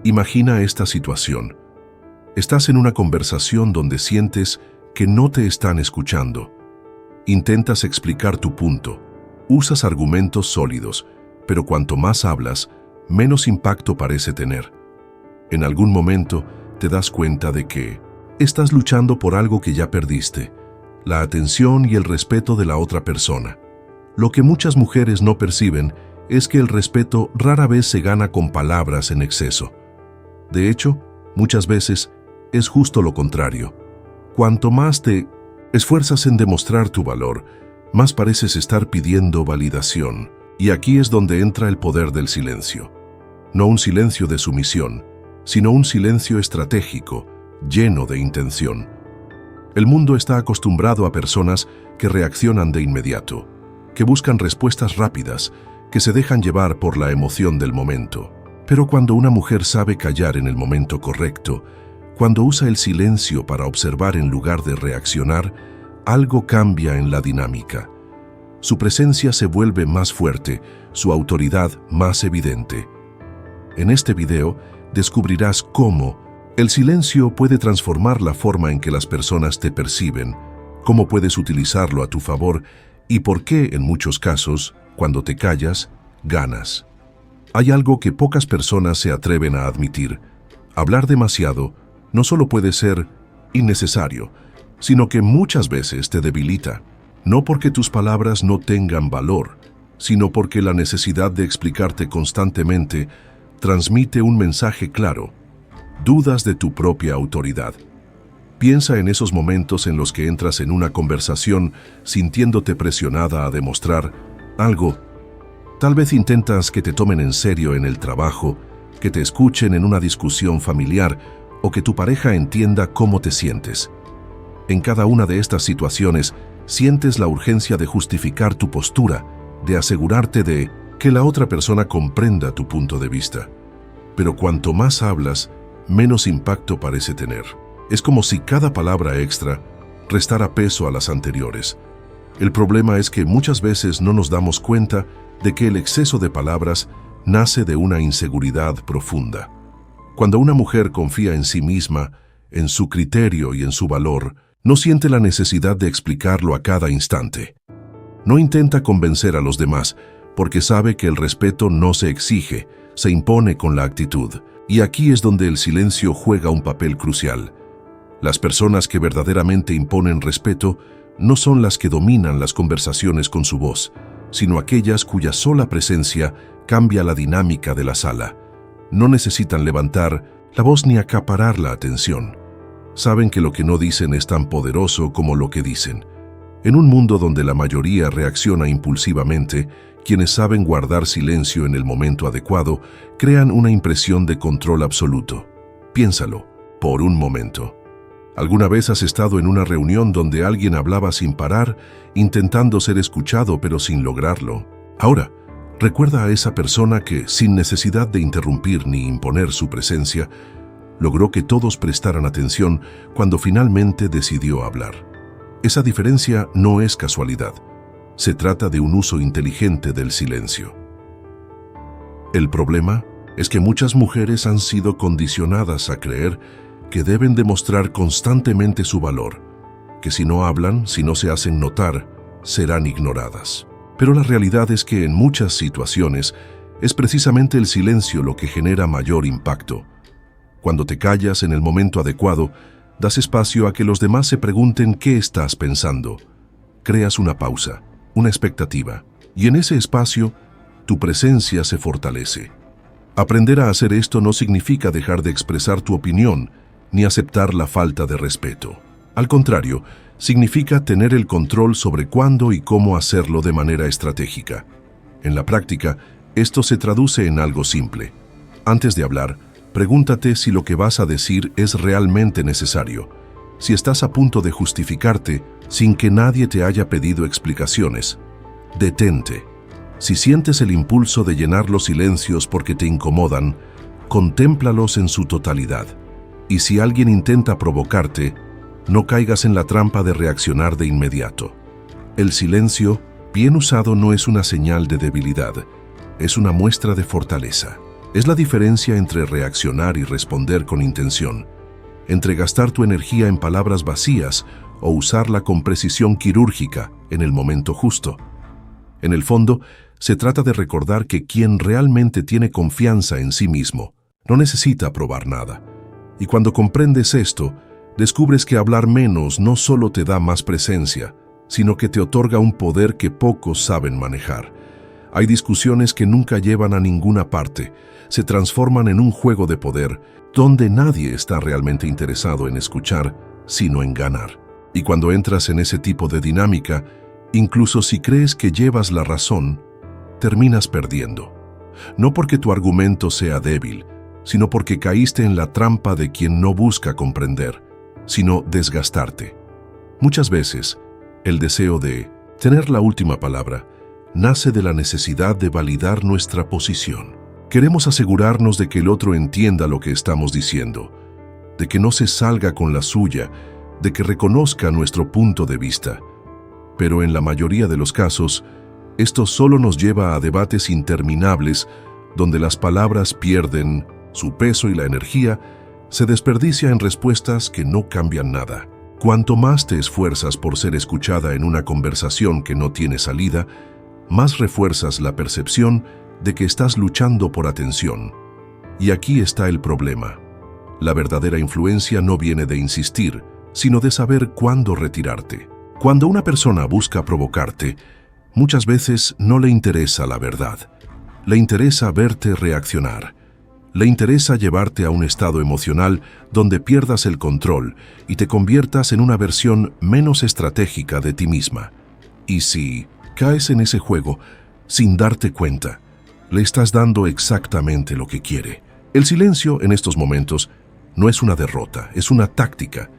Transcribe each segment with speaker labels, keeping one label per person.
Speaker 1: Imagina esta situación. Estás en una conversación donde sientes que no te están escuchando. Intentas explicar tu punto. Usas argumentos sólidos, pero cuanto más hablas, menos impacto parece tener. En algún momento te das cuenta de que estás luchando por algo que ya perdiste, la atención y el respeto de la otra persona. Lo que muchas mujeres no perciben es que el respeto rara vez se gana con palabras en exceso. De hecho, muchas veces es justo lo contrario. Cuanto más te esfuerzas en demostrar tu valor, más pareces estar pidiendo validación. Y aquí es donde entra el poder del silencio. No un silencio de sumisión, sino un silencio estratégico, lleno de intención. El mundo está acostumbrado a personas que reaccionan de inmediato, que buscan respuestas rápidas, que se dejan llevar por la emoción del momento. Pero cuando una mujer sabe callar en el momento correcto, cuando usa el silencio para observar en lugar de reaccionar, algo cambia en la dinámica. Su presencia se vuelve más fuerte, su autoridad más evidente. En este video descubrirás cómo el silencio puede transformar la forma en que las personas te perciben, cómo puedes utilizarlo a tu favor y por qué, en muchos casos, cuando te callas, ganas. Hay algo que pocas personas se atreven a admitir. Hablar demasiado no solo puede ser innecesario, sino que muchas veces te debilita. No porque tus palabras no tengan valor, sino porque la necesidad de explicarte constantemente transmite un mensaje claro. Dudas de tu propia autoridad. Piensa en esos momentos en los que entras en una conversación sintiéndote presionada a demostrar algo. Tal vez intentas que te tomen en serio en el trabajo, que te escuchen en una discusión familiar o que tu pareja entienda cómo te sientes. En cada una de estas situaciones, sientes la urgencia de justificar tu postura, de asegurarte de que la otra persona comprenda tu punto de vista. Pero cuanto más hablas, menos impacto parece tener. Es como si cada palabra extra restara peso a las anteriores. El problema es que muchas veces no nos damos cuenta de que el exceso de palabras nace de una inseguridad profunda. Cuando una mujer confía en sí misma, en su criterio y en su valor, no siente la necesidad de explicarlo a cada instante. No intenta convencer a los demás, porque sabe que el respeto no se exige, se impone con la actitud. Y aquí es donde el silencio juega un papel crucial. Las personas que verdaderamente imponen respeto no son las que dominan las conversaciones con su voz, sino aquellas cuya sola presencia cambia la dinámica de la sala. No necesitan levantar la voz ni acaparar la atención. Saben que lo que no dicen es tan poderoso como lo que dicen. En un mundo donde la mayoría reacciona impulsivamente, quienes saben guardar silencio en el momento adecuado crean una impresión de control absoluto. Piénsalo, por un momento. ¿Alguna vez has estado en una reunión donde alguien hablaba sin parar, intentando ser escuchado pero sin lograrlo? Ahora, recuerda a esa persona que, sin necesidad de interrumpir ni imponer su presencia, logró que todos prestaran atención cuando finalmente decidió hablar. Esa diferencia no es casualidad. Se trata de un uso inteligente del silencio. El problema es que muchas mujeres han sido condicionadas a creer que deben demostrar constantemente su valor, que si no hablan, si no se hacen notar, serán ignoradas. Pero la realidad es que en muchas situaciones es precisamente el silencio lo que genera mayor impacto. Cuando te callas en el momento adecuado, das espacio a que los demás se pregunten qué estás pensando. Creas una pausa, una expectativa, y en ese espacio, tu presencia se fortalece. Aprender a hacer esto no significa dejar de expresar tu opinión, ni aceptar la falta de respeto. Al contrario, significa tener el control sobre cuándo y cómo hacerlo de manera estratégica. En la práctica, esto se traduce en algo simple. Antes de hablar, pregúntate si lo que vas a decir es realmente necesario. Si estás a punto de justificarte sin que nadie te haya pedido explicaciones, detente. Si sientes el impulso de llenar los silencios porque te incomodan, contémplalos en su totalidad. Y si alguien intenta provocarte, no caigas en la trampa de reaccionar de inmediato. El silencio, bien usado, no es una señal de debilidad, es una muestra de fortaleza. Es la diferencia entre reaccionar y responder con intención, entre gastar tu energía en palabras vacías o usarla con precisión quirúrgica en el momento justo. En el fondo, se trata de recordar que quien realmente tiene confianza en sí mismo no necesita probar nada. Y cuando comprendes esto, descubres que hablar menos no solo te da más presencia, sino que te otorga un poder que pocos saben manejar. Hay discusiones que nunca llevan a ninguna parte, se transforman en un juego de poder donde nadie está realmente interesado en escuchar, sino en ganar. Y cuando entras en ese tipo de dinámica, incluso si crees que llevas la razón, terminas perdiendo. No porque tu argumento sea débil, sino porque caíste en la trampa de quien no busca comprender, sino desgastarte. Muchas veces, el deseo de tener la última palabra nace de la necesidad de validar nuestra posición. Queremos asegurarnos de que el otro entienda lo que estamos diciendo, de que no se salga con la suya, de que reconozca nuestro punto de vista. Pero en la mayoría de los casos, esto solo nos lleva a debates interminables donde las palabras pierden su peso y la energía se desperdicia en respuestas que no cambian nada. Cuanto más te esfuerzas por ser escuchada en una conversación que no tiene salida, más refuerzas la percepción de que estás luchando por atención. Y aquí está el problema. La verdadera influencia no viene de insistir, sino de saber cuándo retirarte. Cuando una persona busca provocarte, muchas veces no le interesa la verdad. Le interesa verte reaccionar. Le interesa llevarte a un estado emocional donde pierdas el control y te conviertas en una versión menos estratégica de ti misma. Y si caes en ese juego, sin darte cuenta, le estás dando exactamente lo que quiere. El silencio en estos momentos no es una derrota, es una táctica.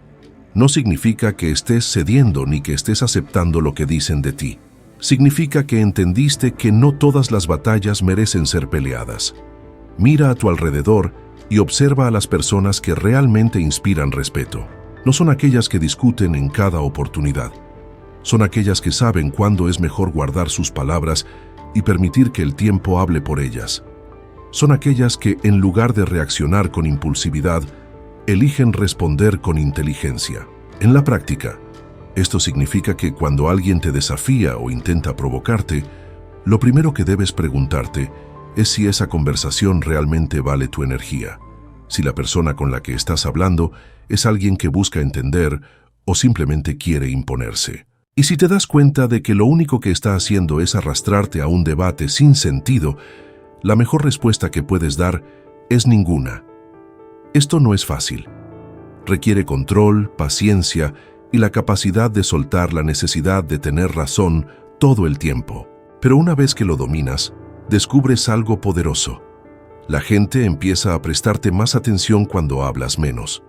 Speaker 1: No significa que estés cediendo ni que estés aceptando lo que dicen de ti. Significa que entendiste que no todas las batallas merecen ser peleadas. Mira a tu alrededor y observa a las personas que realmente inspiran respeto. No son aquellas que discuten en cada oportunidad. Son aquellas que saben cuándo es mejor guardar sus palabras y permitir que el tiempo hable por ellas. Son aquellas que, en lugar de reaccionar con impulsividad, eligen responder con inteligencia. En la práctica, esto significa que cuando alguien te desafía o intenta provocarte, lo primero que debes preguntarte es si esa conversación realmente vale tu energía, si la persona con la que estás hablando es alguien que busca entender o simplemente quiere imponerse. Y si te das cuenta de que lo único que está haciendo es arrastrarte a un debate sin sentido, la mejor respuesta que puedes dar es ninguna. Esto no es fácil. Requiere control, paciencia y la capacidad de soltar la necesidad de tener razón todo el tiempo. Pero una vez que lo dominas, descubres algo poderoso. La gente empieza a prestarte más atención cuando hablas menos.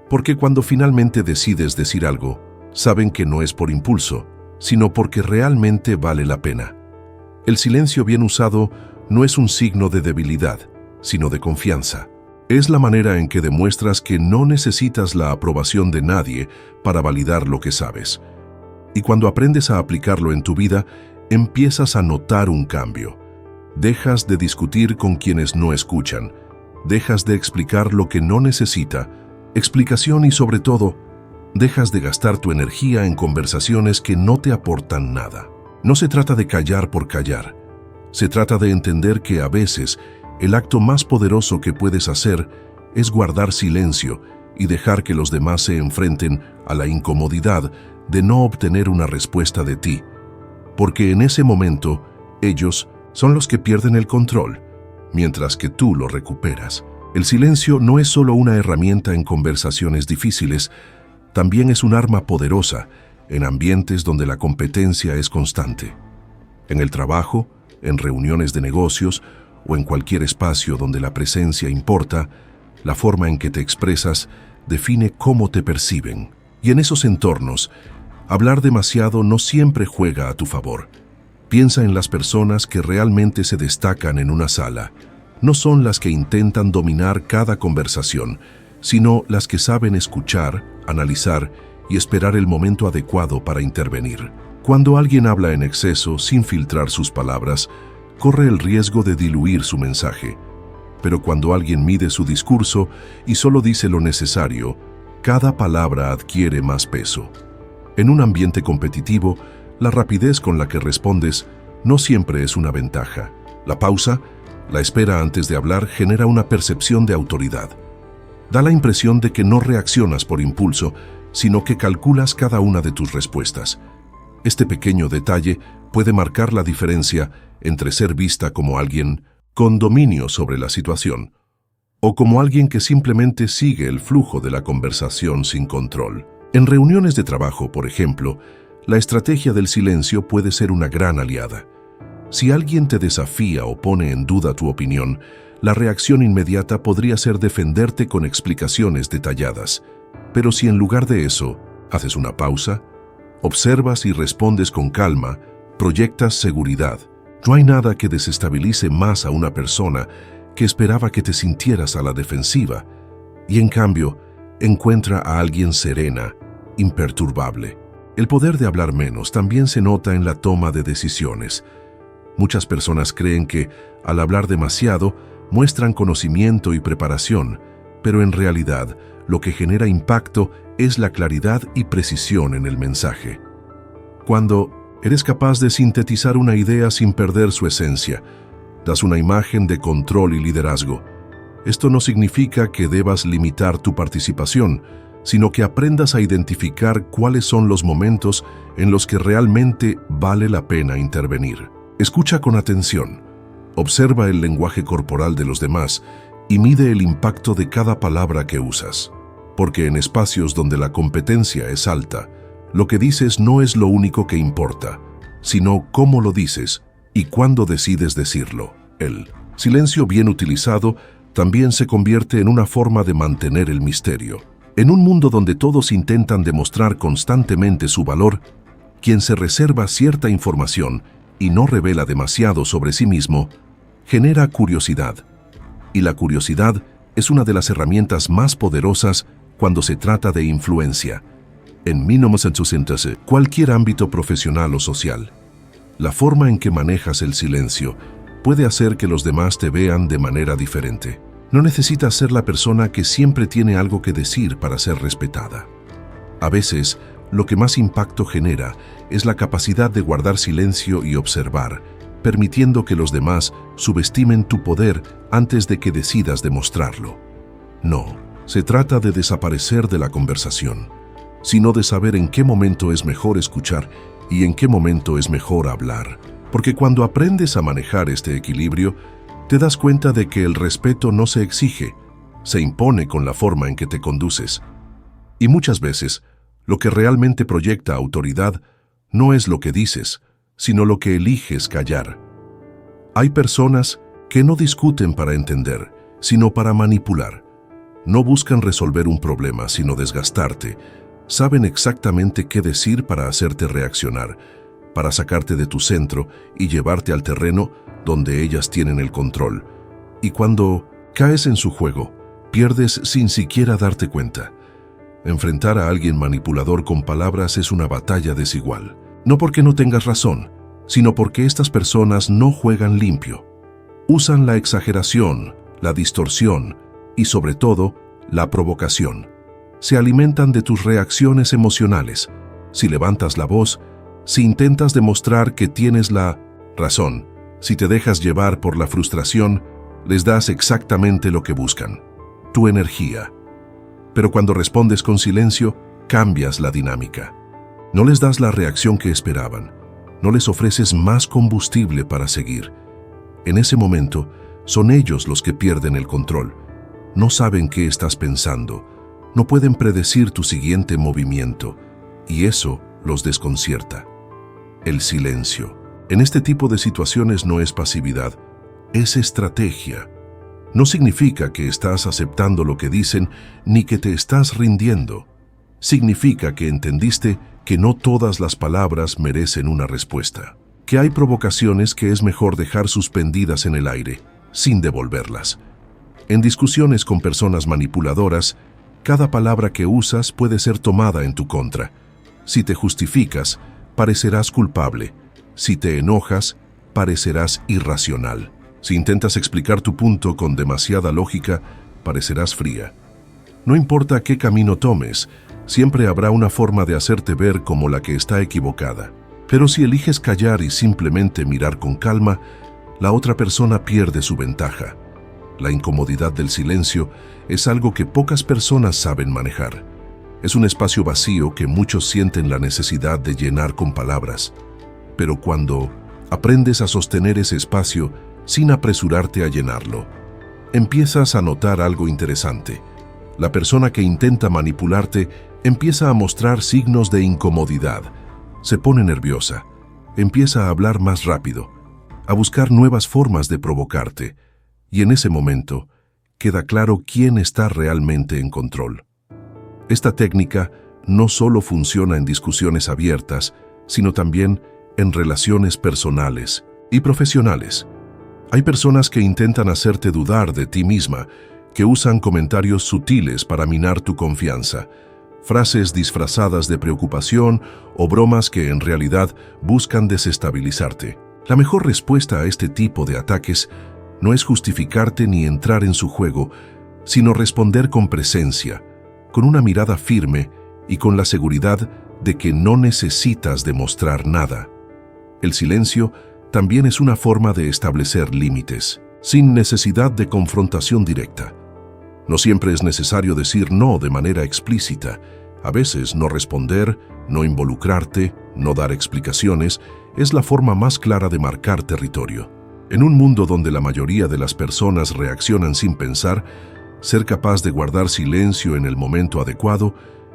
Speaker 1: Porque cuando finalmente decides decir algo, saben que no es por impulso, sino porque realmente vale la pena. El silencio bien usado no es un signo de debilidad, sino de confianza. Es la manera en que demuestras que no necesitas la aprobación de nadie para validar lo que sabes. Y cuando aprendes a aplicarlo en tu vida, empiezas a notar un cambio. Dejas de discutir con quienes no escuchan. Dejas de explicar lo que no necesita explicación y, sobre todo, dejas de gastar tu energía en conversaciones que no te aportan nada. No se trata de callar por callar. Se trata de entender que a veces el acto más poderoso que puedes hacer es guardar silencio y dejar que los demás se enfrenten a la incomodidad de no obtener una respuesta de ti, porque en ese momento ellos son los que pierden el control, mientras que tú lo recuperas. El silencio no es solo una herramienta en conversaciones difíciles, también es un arma poderosa en ambientes donde la competencia es constante. En el trabajo, en reuniones de negocios o en cualquier espacio donde la presencia importa, la forma en que te expresas define cómo te perciben. Y en esos entornos, hablar demasiado no siempre juega a tu favor. Piensa en las personas que realmente se destacan en una sala. No son las que intentan dominar cada conversación, sino las que saben escuchar, analizar y esperar el momento adecuado para intervenir. Cuando alguien habla en exceso sin filtrar sus palabras, corre el riesgo de diluir su mensaje. Pero cuando alguien mide su discurso y solo dice lo necesario, cada palabra adquiere más peso. En un ambiente competitivo, la rapidez con la que respondes no siempre es una ventaja. La pausa, la espera antes de hablar, genera una percepción de autoridad. Da la impresión de que no reaccionas por impulso, sino que calculas cada una de tus respuestas. Este pequeño detalle puede marcar la diferencia entre ser vista como alguien con dominio sobre la situación o como alguien que simplemente sigue el flujo de la conversación sin control. En reuniones de trabajo, por ejemplo, la estrategia del silencio puede ser una gran aliada. Si alguien te desafía o pone en duda tu opinión, la reacción inmediata podría ser defenderte con explicaciones detalladas. Pero si en lugar de eso, haces una pausa, observas y respondes con calma, proyectas seguridad. No hay nada que desestabilice más a una persona que esperaba que te sintieras a la defensiva y, en cambio, encuentra a alguien serena, imperturbable. El poder de hablar menos también se nota en la toma de decisiones. Muchas personas creen que, al hablar demasiado, muestran conocimiento y preparación, pero en realidad, lo que genera impacto es la claridad y precisión en el mensaje. Cuando eres capaz de sintetizar una idea sin perder su esencia, das una imagen de control y liderazgo. Esto no significa que debas limitar tu participación, sino que aprendas a identificar cuáles son los momentos en los que realmente vale la pena intervenir. Escucha con atención, observa el lenguaje corporal de los demás y mide el impacto de cada palabra que usas. Porque en espacios donde la competencia es alta, lo que dices no es lo único que importa, sino cómo lo dices y cuándo decides decirlo. El silencio bien utilizado también se convierte en una forma de mantener el misterio. En un mundo donde todos intentan demostrar constantemente su valor, quien se reserva cierta información y no revela demasiado sobre sí mismo, genera curiosidad. Y la curiosidad es una de las herramientas más poderosas cuando se trata de influencia. En cualquier ámbito profesional o social, la forma en que manejas el silencio puede hacer que los demás te vean de manera diferente. No necesitas ser la persona que siempre tiene algo que decir para ser respetada. A veces, lo que más impacto genera es la capacidad de guardar silencio y observar, permitiendo que los demás subestimen tu poder antes de que decidas demostrarlo. No, se trata de desaparecer de la conversación, sino de saber en qué momento es mejor escuchar y en qué momento es mejor hablar. Porque cuando aprendes a manejar este equilibrio, te das cuenta de que el respeto no se exige, se impone con la forma en que te conduces. Y muchas veces, lo que realmente proyecta autoridad no es lo que dices, sino lo que eliges callar. Hay personas que no discuten para entender, sino para manipular. No buscan resolver un problema, sino desgastarte. Saben exactamente qué decir para hacerte reaccionar, para sacarte de tu centro y llevarte al terreno donde ellas tienen el control. Y cuando caes en su juego, pierdes sin siquiera darte cuenta. Enfrentar a alguien manipulador con palabras es una batalla desigual. No porque no tengas razón, sino porque estas personas no juegan limpio. Usan la exageración, la distorsión y, sobre todo, la provocación. Se alimentan de tus reacciones emocionales. Si levantas la voz, si intentas demostrar que tienes la razón, si te dejas llevar por la frustración, les das exactamente lo que buscan: tu energía. Pero cuando respondes con silencio, cambias la dinámica. No les das la reacción que esperaban. No les ofreces más combustible para seguir. En ese momento, son ellos los que pierden el control. No saben qué estás pensando. No pueden predecir tu siguiente movimiento. Y eso los desconcierta. El silencio. En este tipo de situaciones no es pasividad, es estrategia. No significa que estás aceptando lo que dicen ni que te estás rindiendo. Significa que entendiste que no todas las palabras merecen una respuesta, que hay provocaciones que es mejor dejar suspendidas en el aire, sin devolverlas. En discusiones con personas manipuladoras, cada palabra que usas puede ser tomada en tu contra. Si te justificas, parecerás culpable. Si te enojas, parecerás irracional. Si intentas explicar tu punto con demasiada lógica, parecerás fría. No importa qué camino tomes, siempre habrá una forma de hacerte ver como la que está equivocada. Pero si eliges callar y simplemente mirar con calma, la otra persona pierde su ventaja. La incomodidad del silencio es algo que pocas personas saben manejar. Es un espacio vacío que muchos sienten la necesidad de llenar con palabras. Pero cuando aprendes a sostener ese espacio sin apresurarte a llenarlo, empiezas a notar algo interesante. La persona que intenta manipularte empieza a mostrar signos de incomodidad. Se pone nerviosa, empieza a hablar más rápido, a buscar nuevas formas de provocarte. Y en ese momento, queda claro quién está realmente en control. Esta técnica no solo funciona en discusiones abiertas, sino también en relaciones personales y profesionales. Hay personas que intentan hacerte dudar de ti misma, que usan comentarios sutiles para minar tu confianza, frases disfrazadas de preocupación o bromas que en realidad buscan desestabilizarte. La mejor respuesta a este tipo de ataques no es justificarte ni entrar en su juego, sino responder con presencia, con una mirada firme y con la seguridad de que no necesitas demostrar nada. El silencio también es una forma de establecer límites, sin necesidad de confrontación directa. No siempre es necesario decir no de manera explícita. A veces no responder, no involucrarte, no dar explicaciones, es la forma más clara de marcar territorio. En un mundo donde la mayoría de las personas reaccionan sin pensar, ser capaz de guardar silencio en el momento adecuado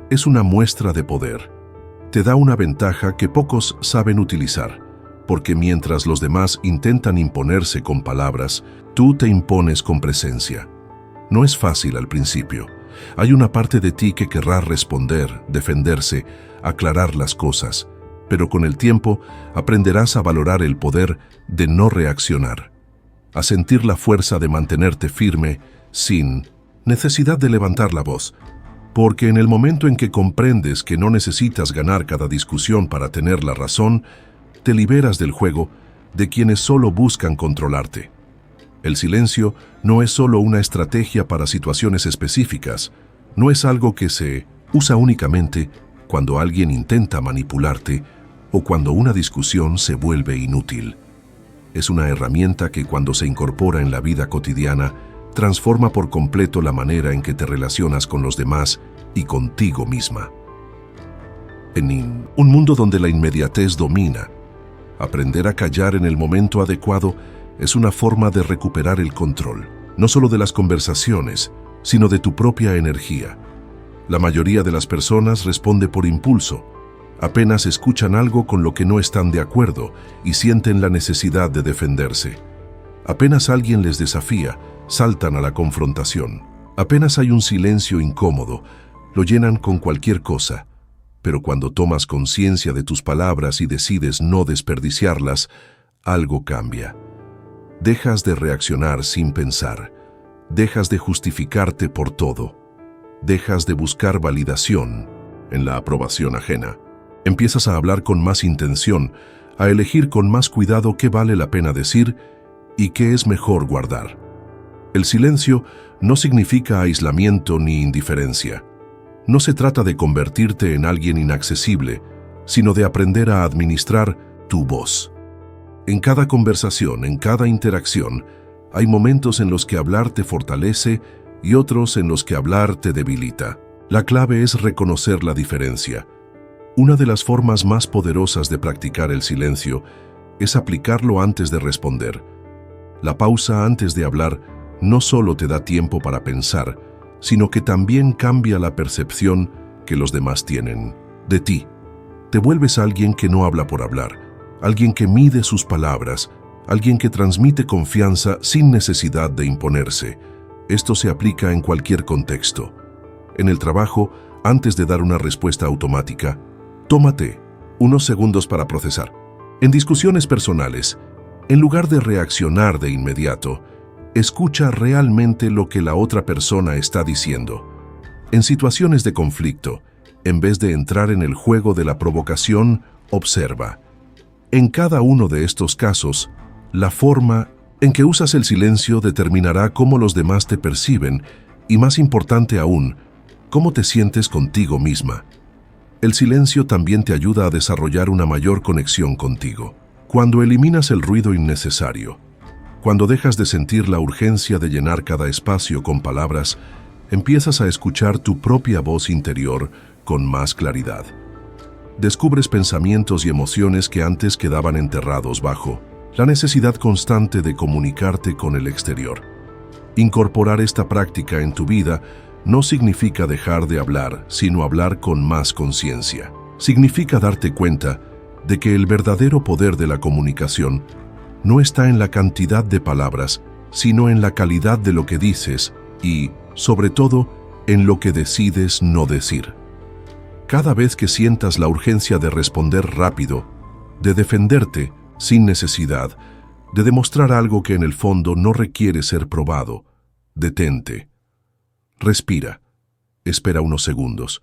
Speaker 1: es una muestra de poder. Te da una ventaja que pocos saben utilizar, porque mientras los demás intentan imponerse con palabras, tú te impones con presencia. No es fácil al principio. Hay una parte de ti que querrá responder, defenderse, aclarar las cosas, pero con el tiempo aprenderás a valorar el poder de no reaccionar, a sentir la fuerza de mantenerte firme sin necesidad de levantar la voz, porque en el momento en que comprendes que no necesitas ganar cada discusión para tener la razón, te liberas del juego de quienes solo buscan controlarte. El silencio no es solo una estrategia para situaciones específicas, no es algo que se usa únicamente cuando alguien intenta manipularte o cuando una discusión se vuelve inútil. Es una herramienta que cuando se incorpora en la vida cotidiana, transforma por completo la manera en que te relacionas con los demás y contigo misma. En un mundo donde la inmediatez domina, aprender a callar en el momento adecuado es una forma de recuperar el control, no solo de las conversaciones, sino de tu propia energía. La mayoría de las personas responde por impulso. Apenas escuchan algo con lo que no están de acuerdo y sienten la necesidad de defenderse. Apenas alguien les desafía, saltan a la confrontación. Apenas hay un silencio incómodo, lo llenan con cualquier cosa. Pero cuando tomas conciencia de tus palabras y decides no desperdiciarlas, algo cambia. Dejas de reaccionar sin pensar. Dejas de justificarte por todo. Dejas de buscar validación en la aprobación ajena. Empiezas a hablar con más intención, a elegir con más cuidado qué vale la pena decir y qué es mejor guardar. El silencio no significa aislamiento ni indiferencia. No se trata de convertirte en alguien inaccesible, sino de aprender a administrar tu voz. En cada conversación, en cada interacción, hay momentos en los que hablar te fortalece y otros en los que hablar te debilita. La clave es reconocer la diferencia. Una de las formas más poderosas de practicar el silencio es aplicarlo antes de responder. La pausa antes de hablar no solo te da tiempo para pensar, sino que también cambia la percepción que los demás tienen de ti. Te vuelves alguien que no habla por hablar, alguien que mide sus palabras, alguien que transmite confianza sin necesidad de imponerse. Esto se aplica en cualquier contexto. En el trabajo, antes de dar una respuesta automática, tómate unos segundos para procesar. En discusiones personales, en lugar de reaccionar de inmediato, escucha realmente lo que la otra persona está diciendo. En situaciones de conflicto, en vez de entrar en el juego de la provocación, observa. En cada uno de estos casos, la forma en que usas el silencio determinará cómo los demás te perciben y, más importante aún, cómo te sientes contigo misma. El silencio también te ayuda a desarrollar una mayor conexión contigo. Cuando eliminas el ruido innecesario, cuando dejas de sentir la urgencia de llenar cada espacio con palabras, empiezas a escuchar tu propia voz interior con más claridad. Descubres pensamientos y emociones que antes quedaban enterrados bajo la necesidad constante de comunicarte con el exterior. Incorporar esta práctica en tu vida no significa dejar de hablar, sino hablar con más conciencia. Significa darte cuenta de que el verdadero poder de la comunicación no está en la cantidad de palabras, sino en la calidad de lo que dices y, sobre todo, en lo que decides no decir. Cada vez que sientas la urgencia de responder rápido, de defenderte sin necesidad, de demostrar algo que en el fondo no requiere ser probado, detente. Respira, espera unos segundos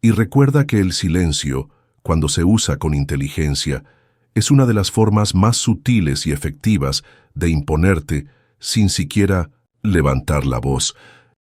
Speaker 1: y recuerda que el silencio, cuando se usa con inteligencia, es una de las formas más sutiles y efectivas de imponerte sin siquiera levantar la voz.